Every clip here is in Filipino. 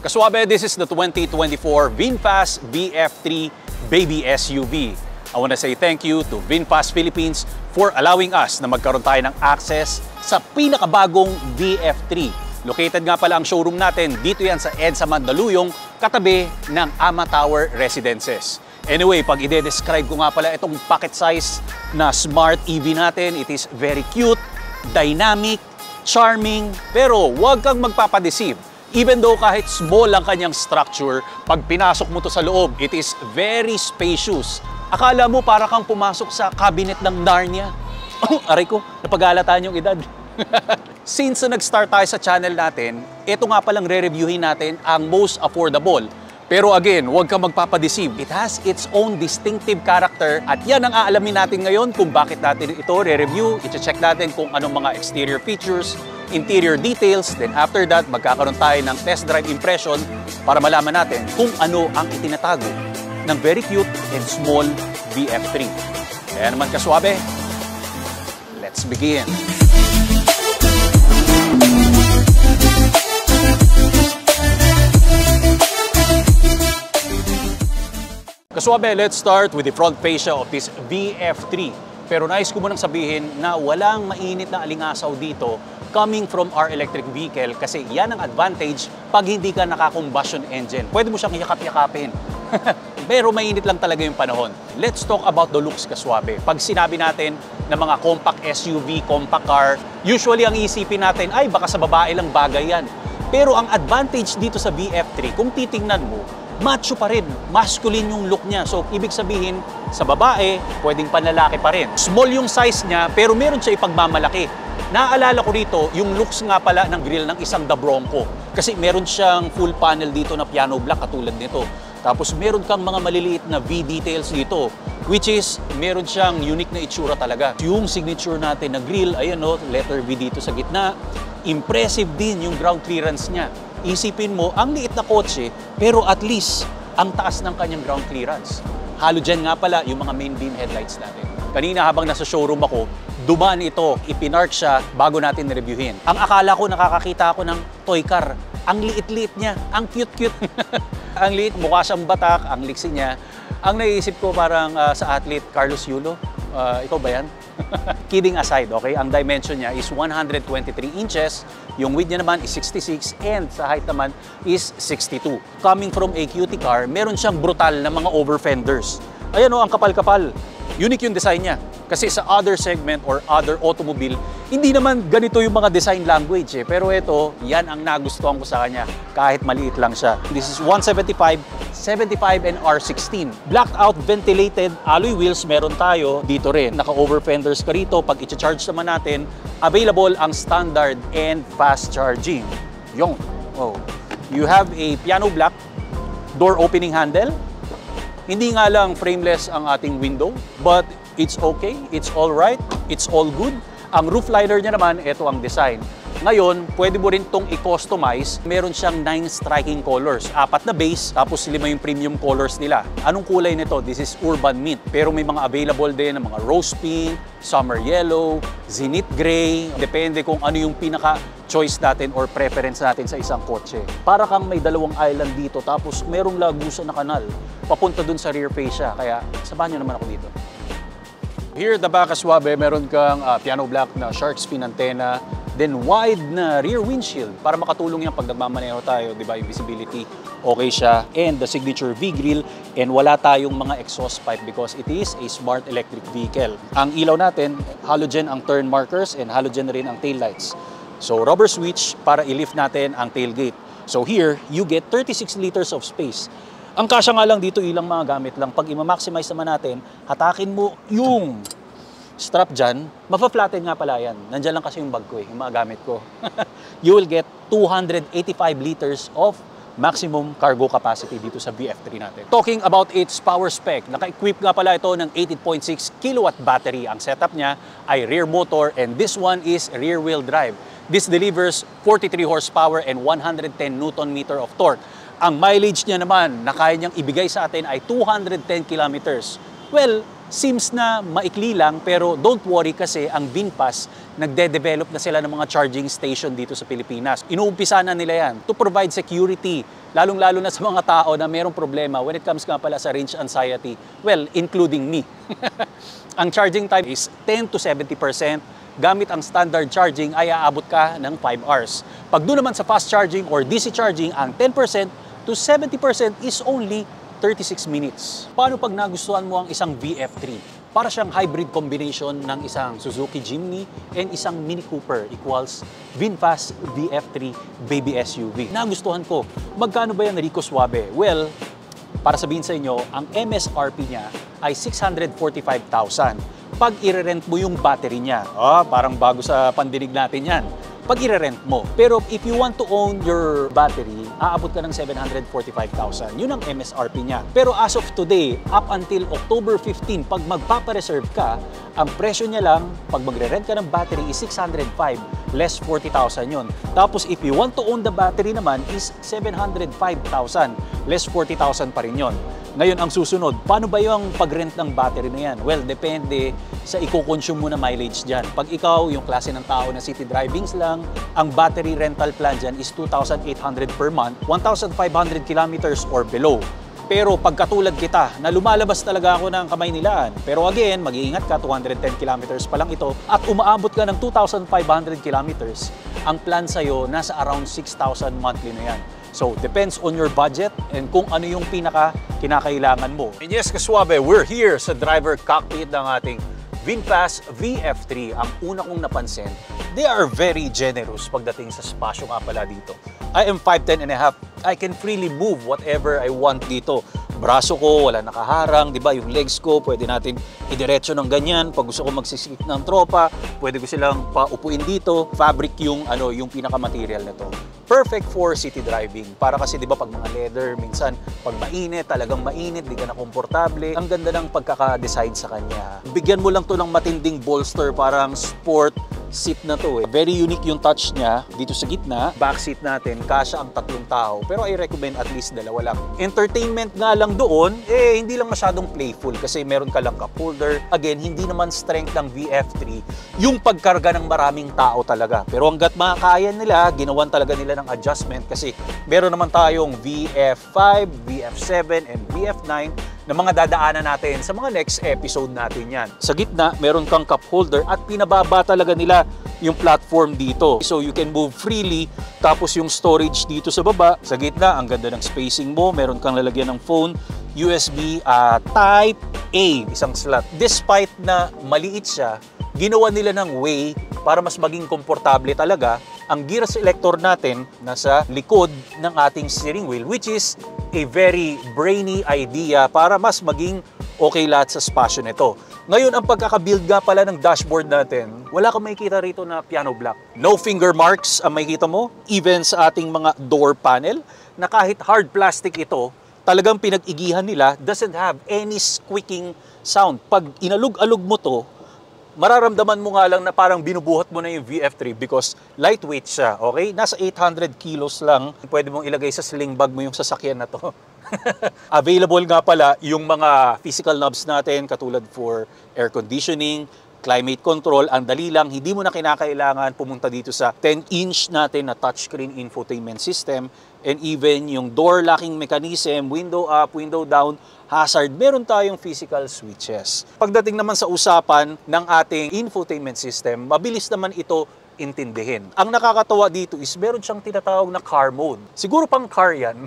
Kaswabe, this is the 2024 VinFast VF3 Baby SUV. I want to say thank you to VinFast Philippines for allowing us na magkaroon tayo ng access sa pinakabagong VF3. Located nga pala ang showroom natin, dito yan sa EDSA Mandaluyong, katabi ng Ama Tower Residences. Anyway, pag i-describe ko nga pala itong pocket size na smart EV natin, it is very cute, dynamic, charming, pero huwag kang magpapadeceive. Even though kahit small ang kanyang structure, pag pinasok mo to sa loob, it is very spacious. Akala mo para kang pumasok sa cabinet ng Narnia. Aray ko, napag-aalataan yung edad. Since nag-start tayo sa channel natin, ito nga palang re-reviewin natin ang most affordable. Pero again, huwag kang magpapadeceive. It has its own distinctive character at yan ang aalamin natin ngayon kung bakit natin ito re-review. I-check natin kung anong mga exterior features, interior details, then after that, magkakaroon tayo ng test drive impression para malaman natin kung ano ang itinatago ng very cute and small VF3. Kaya naman kaswabe, let's begin! Kaswabe, let's start with the front fascia of this VF3. Pero nais ko munang sabihin na walang mainit na alingasaw dito coming from our electric vehicle kasi yan ang advantage pag hindi ka naka-combustion engine. Pwede mo siyang yakap-yakapin. Pero mainit lang talaga yung panahon. Let's talk about the looks, kaswabe. Pag sinabi natin na mga compact SUV, compact car, usually ang isipin natin, ay baka sa babae lang bagay yan. Pero ang advantage dito sa VF3, kung titingnan mo, macho pa rin, masculine yung look niya. So, ibig sabihin, sa babae, pwedeng panlalaki pa rin. Small yung size niya, pero meron siya ipagmamalaki. Naaalala ko rito, yung looks nga pala ng grille ng isang Da Bronco. Kasi meron siyang full panel dito na piano black katulad nito. Tapos meron kang mga maliliit na V-details dito, which is, meron siyang unique na itsura talaga. Yung signature natin na grille, ayan o, letter V dito sa gitna. Impressive din yung ground clearance niya. Isipin mo, ang liit na kotse, pero at least, ang taas ng kanyang ground clearance. Halogen nga pala yung mga main beam headlights natin. Kanina habang nasa showroom ako, dumaan ito, ipinark siya bago natin reviewin. Ang akala ko, nakakakita ako ng toy car. Ang liit-liit niya, ang cute-cute. Ang liit, mukha siyang batak, ang liksi niya. Ang naiisip ko parang sa athlete Carlos Yulo. Ikaw ba yan? Kidding aside, okay? Ang dimension niya is 123 inches, yung width niya naman is 66, and sa height naman is 62. Coming from a cutie car, meron siyang brutal na mga over fenders. Ayan o, ang kapal-kapal. Unique yung design niya. Kasi sa other segment or other automobile, hindi naman ganito yung mga design language eh. Pero ito, yan ang nagustuhan ko sa kanya, kahit maliit lang siya. This is 175, 75, and R16. Blacked out ventilated alloy wheels meron tayo dito rin. Naka-over fenders ka rito. Pag i-charge naman natin, available ang standard and fast charging. Yung. Oh. You have a piano black door opening handle. Hindi nga lang frameless ang ating window, but it's okay, it's all right, it's all good. Ang roof liner niya naman, ito ang design. Ngayon, pwede mo rin itong i-customize. Meron siyang 9 striking colors. 4 na base, tapos 5 yung premium colors nila. Anong kulay nito? This is urban mint. Pero may mga available din ng mga rose pink, summer yellow, zenith gray. Depende kung ano yung pinaka-choice natin or preference natin sa isang kotse. Para kang may dalawang island dito, tapos merong lagusan na kanal. Papunta dun sa rear fascia. Kaya, sabahan nyo naman ako dito. Here at the back, kaswabe, meron kang piano black na shark fin antenna, then wide na rear windshield para makatulong yan pag nagmamaneho tayo, di ba? Yung visibility, okay siya. And the signature V-grill, and wala tayong mga exhaust pipe because it is a smart electric vehicle. Ang ilaw natin, halogen ang turn markers and halogen rin ang tail lights. So rubber switch para i-lift natin ang tailgate. So here, you get 36 liters of space. Ang kasya nga lang dito, ilang mga gamit lang. Pag i-maximize naman natin, hatakin mo yung strap dyan, mapa-flatten nga pala yan. Nandyan lang kasi yung bag ko eh, yung mga gamit ko. You will get 285 liters of maximum cargo capacity dito sa VF3 natin. Talking about its power spec, naka-equip nga pala ito ng 18.6 kilowatt battery. Ang setup niya ay rear motor and this one is rear wheel drive. This delivers 43 horsepower and 110 Newton meter of torque. Ang mileage niya naman na kaya niyang ibigay sa atin ay 210 kilometers. Well, seems na maikli lang pero don't worry kasi ang VinFast nagde-develop na sila ng mga charging station dito sa Pilipinas. Inuumpisa na nila yan to provide security, lalong-lalo na sa mga tao na mayroong problema when it comes nga pala sa range anxiety. Well, including me. Ang charging time is 10 to 70%. Gamit ang standard charging ay aabot ka ng 5 hours. Pag doon naman sa fast charging or DC charging, ang 10% to 70% is only 36 minutes. Paano pag nagustuhan mo ang isang VF3? Para siyang hybrid combination ng isang Suzuki Jimny and isang Mini Cooper equals VinFast VF3 Baby SUV. Nagustuhan ko. Magkano ba yan, Rico Suave? Well, para sabihin sa inyo, ang MSRP niya ay 645,000. Pag i-rent mo yung battery niya, parang bago sa pandinig natin yan. Pag i-rent mo. Pero if you want to own your battery, aabot ka ng 745,000. Yun ang MSRP niya. Pero as of today, up until October 15, pag magpapareserve ka, ang presyo niya lang, pag magre-rent ka ng battery is 605, less 40,000 yun. Tapos if you want to own the battery naman is 705,000, less 40,000 pa rin yun. Ngayon, ang susunod, paano ba yung pag-rent ng battery na yan? Well, depende sa i-consume mo na mileage dyan. Pag ikaw, yung klase ng tao na city drivings lang, ang battery rental plan dyan is 2,800 per month, 1,500 kilometers or below. Pero pagkatulad kita, na lumalabas talaga ako ng Kamaynilaan. Pero again, mag-iingat ka, 210 kilometers pa lang ito. At umaabot ka ng 2,500 kilometers, ang plan sa'yo nasa around 6,000 monthly na yan. So, depends on your budget and kung ano yung pinaka-kinakailangan mo. And yes, kaswabe, we're here sa driver cockpit ng ating VinFast VF3. Ang una kong napansin, they are very generous pagdating sa spasyo nga pala dito. I am 5'10 and a half. I can freely move whatever I want dito. Braso ko, wala nakaharang, di ba? Yung legs ko, pwede natin idiretso ng ganyan. Pag gusto ko magsisikip ng tropa, pwede ko silang paupuin dito. Fabric yung pinaka-material na to. Perfect for city driving. Para kasi di ba pag mga leather, minsan pag mainit, talagang mainit, di ka na komportable. Ang ganda ng pagkaka-design sa kanya. Bigyan mo lang to ng matinding bolster, parang sport seat na to eh. Very unique yung touch niya dito sa gitna. Back seat natin, kasya ang 3 tao. Pero I recommend at least 2 lang. Entertainment nga lang doon, hindi lang masyadong playful kasi meron ka lang cup holder. Again, hindi naman strength ng VF3 yung pagkarga ng maraming tao talaga. Pero hanggat makakaya nila, ginawan talaga nila ng adjustment kasi meron naman tayong VF5, VF7, and VF9 na mga dadaanan natin sa mga next episode natin yan. Sa gitna, meron kang cup holder at pinababa talaga nila yung platform dito. So you can move freely. Tapos yung storage dito sa baba, sa gitna, ang ganda ng spacing mo. Meron kang lalagyan ng phone, USB Type A, isang slot. Despite na maliit siya, ginawa nila ng way para mas maging komportable talaga. Ang gear selector natin nasa likod ng ating steering wheel, which is a very brainy idea para mas maging okay lahat sa spasyo nito. Ngayon, ang pagkakabuild nga pala ng dashboard natin, wala kang makikita rito na piano black. No finger marks ang makikita mo, even sa ating mga door panel, na kahit hard plastic ito, talagang pinag-igihan nila, doesn't have any squeaking sound. Pag inalug-alug mo to, mararamdaman mo nga lang na parang binubuhat mo na yung VF3 because lightweight siya, okay? Nasa 800 kilos lang. Pwede mong ilagay sa sling bag mo yung sasakyan na to. Available nga pala yung mga physical knobs natin katulad for air conditioning, climate control. Ang dali lang, hindi mo na kinakailangan pumunta dito sa 10-inch natin na touchscreen infotainment system and even yung door locking mechanism, window up, window down, hazard, meron tayong physical switches. Pagdating naman sa usapan ng ating infotainment system, mabilis naman ito intindihin. Ang nakakatawa dito is meron siyang tinatawag na car mode. Siguro pang car yan.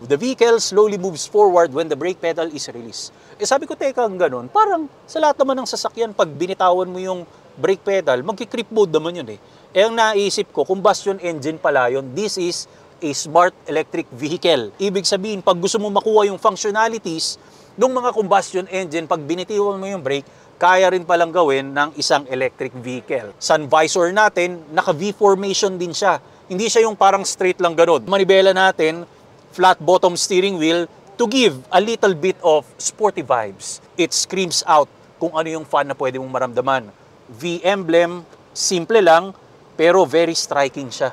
The vehicle slowly moves forward when the brake pedal is released. Sabi ko, teka, ganun. Parang sa lahat naman ng sasakyan, pag binitawan mo yung brake pedal, magki-creep mode naman yun eh. Ang naisip ko, combustion engine pala yun. This is a smart electric vehicle. Ibig sabihin, pag gusto mo makuha yung functionalities ng mga combustion engine, pag binitiwan mo yung brake, kaya rin palang gawin ng isang electric vehicle. Sun visor natin, naka-V formation din siya. Hindi siya yung parang straight lang ganun. Manibela natin, flat bottom steering wheel to give a little bit of sporty vibes. It screams out kung ano yung fun na pwede mong maramdaman. V emblem, simple lang, pero very striking siya.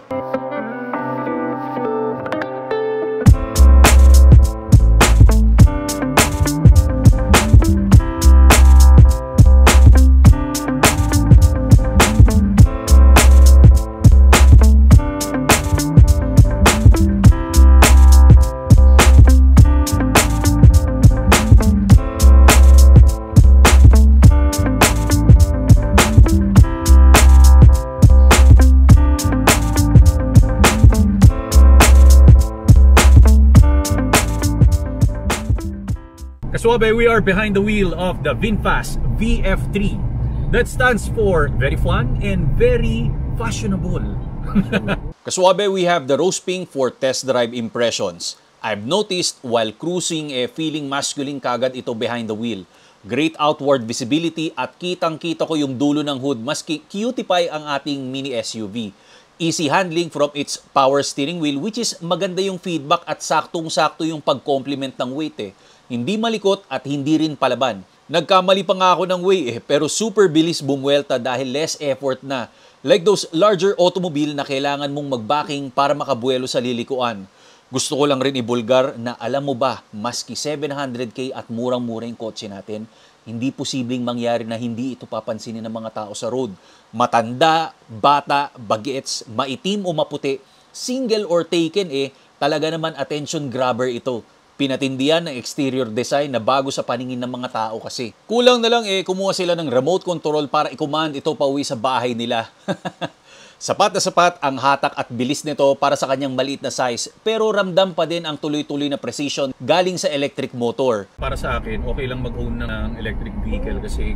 Kaswabe, we are behind the wheel of the VinFast VF3. That stands for very fun and very fashionable. Kaswabe, we have the rose pink for test drive impressions. I've noticed while cruising, feeling masculine kagad ito behind the wheel. Great outward visibility at kitang-kita ko yung dulo ng hood maski cutify ang ating mini SUV. Easy handling from its power steering wheel, which is maganda yung feedback at saktong-sakto yung pag-complement ng weight. Hindi malikot at hindi rin palaban. Nagkamali pa nga ako ng way pero super bilis bumuelta dahil less effort na. Like those larger automobile na kailangan mong mag-backing para makabuelo sa lilikuan. Gusto ko lang rin ibulgar na alam mo ba, maski 700k at murang-mura yung kotse natin, hindi posibleng mangyari na hindi ito papansinin ng mga tao sa road. Matanda, bata, bagets, maitim o maputi, single or taken talaga naman attention grabber ito. Pinatindihan ng exterior design na bago sa paningin ng mga tao kasi. Kulang na lang kumuha sila ng remote control para i-command ito pauwi sa bahay nila. Sapat na sapat ang hatak at bilis nito para sa kanyang maliit na size, pero ramdam pa din ang tuloy-tuloy na precision galing sa electric motor. Para sa akin, okay lang mag-own ng electric vehicle kasi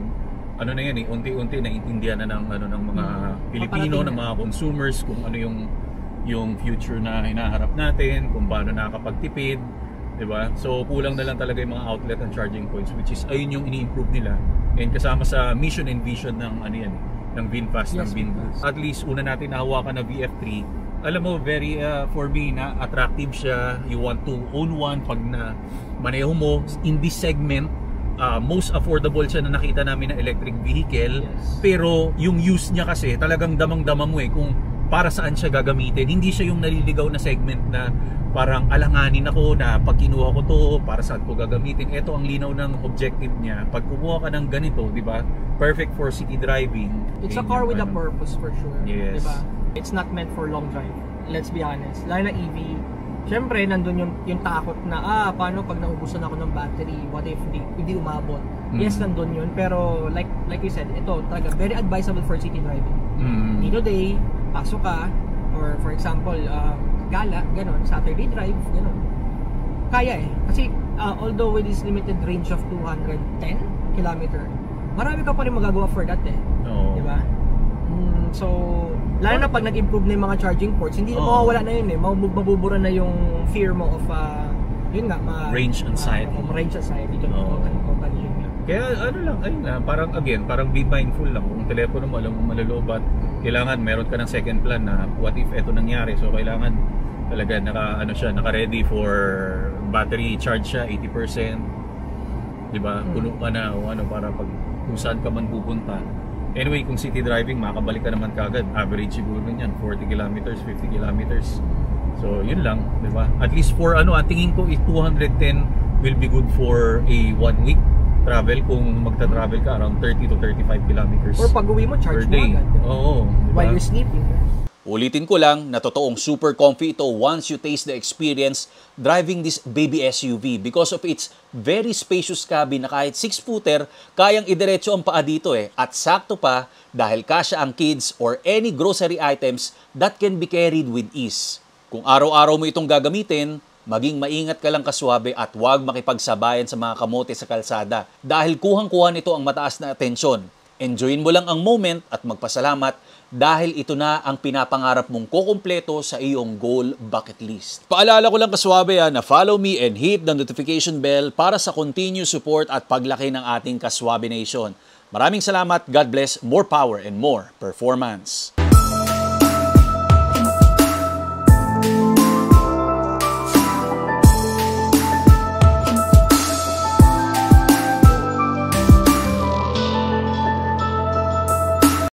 ano na yan unti-unti naiintindihan na ng mga Pilipino, ng mga consumers kung ano yung future na hinaharap natin, kung paano nakakapagtipid, 'di ba? So kulang na lang talaga yung mga outlet and charging points, which is ayun yung ini-improve nila. And kasama sa mission and vision ng ng VinFast, ng VinFast. At least una natin nahawakan na VF3. Alam mo, very for me na attractive siya. You want to own one pag na maneho mo in this segment. Most affordable siya na nakita namin na electric vehicle. Pero yung use niya kasi talagang damang-dama mo kung para saan siya gagamitin. Hindi siya yung naliligaw na segment na parang alanganin ako na pag kinuha ko to, para saan ko gagamitin. Ito ang linaw ng objective niya. Pag kumuha ka ng ganito, di ba? Perfect for city driving. It's a car with a purpose for sure. Yes. Di ba? It's not meant for long drive. Let's be honest. Lalo na EV, syempre nandun yung takot na paano pag naubusan ako ng battery, what if hindi umabot. Yes, nandun yun, pero like you said, ito talaga very advisable for city driving. Dito day, pasok ka, or for example, gala, ganon, Saturday drive, ganon. Kaya kasi although with this limited range of 210 km, marami ka pa rin magagawa for that di ba? So, lalo na pag nag-improve na yung mga charging ports, hindi mawawala na yun mabubura na yung fear mo of yun nga, range anxiety. Range anxiety dito company yun nga. Kaya ayun lang, parang be mindful lang. Kung telepono mo, alam mo malulubat, kailangan meron ka ng second plan na what if eto nangyari. So, kailangan talaga naka-ready for battery charge siya, 80%. Diba? Puno ka na o para pag kung saan ka man pupunta. Anyway, kung city driving, makakabalik ka naman kagad. Average siguro niyan, 40 kilometers, 50 kilometers. So, yun lang, di ba? At least for ang tingin ko, 210 will be good for a 1 week travel kung magta-travel ka around 30 to 35 kilometers. Or pag uwi mo, charge mo agad. Oo. Diba? While you're sleeping. Ulitin ko lang na totoong super comfy ito once you taste the experience driving this baby SUV because of its very spacious cabin na kahit 6-footer, kayang idiretso ang paa dito At sakto pa dahil kasya ang kids or any grocery items that can be carried with ease. Kung araw-araw mo itong gagamitin, maging maingat ka lang Kaswabe at huwag makipagsabayan sa mga kamote sa kalsada dahil kuhang-kuha nito ang mataas na atensyon. Enjoyin mo lang ang moment at magpasalamat dahil ito na ang pinapangarap mong kukumpleto sa iyong goal bucket list. Paalala ko lang Kaswabe na follow me and hit the notification bell para sa continued support at paglaki ng ating Kaswabe Nation. Maraming salamat, God bless, more power and more performance.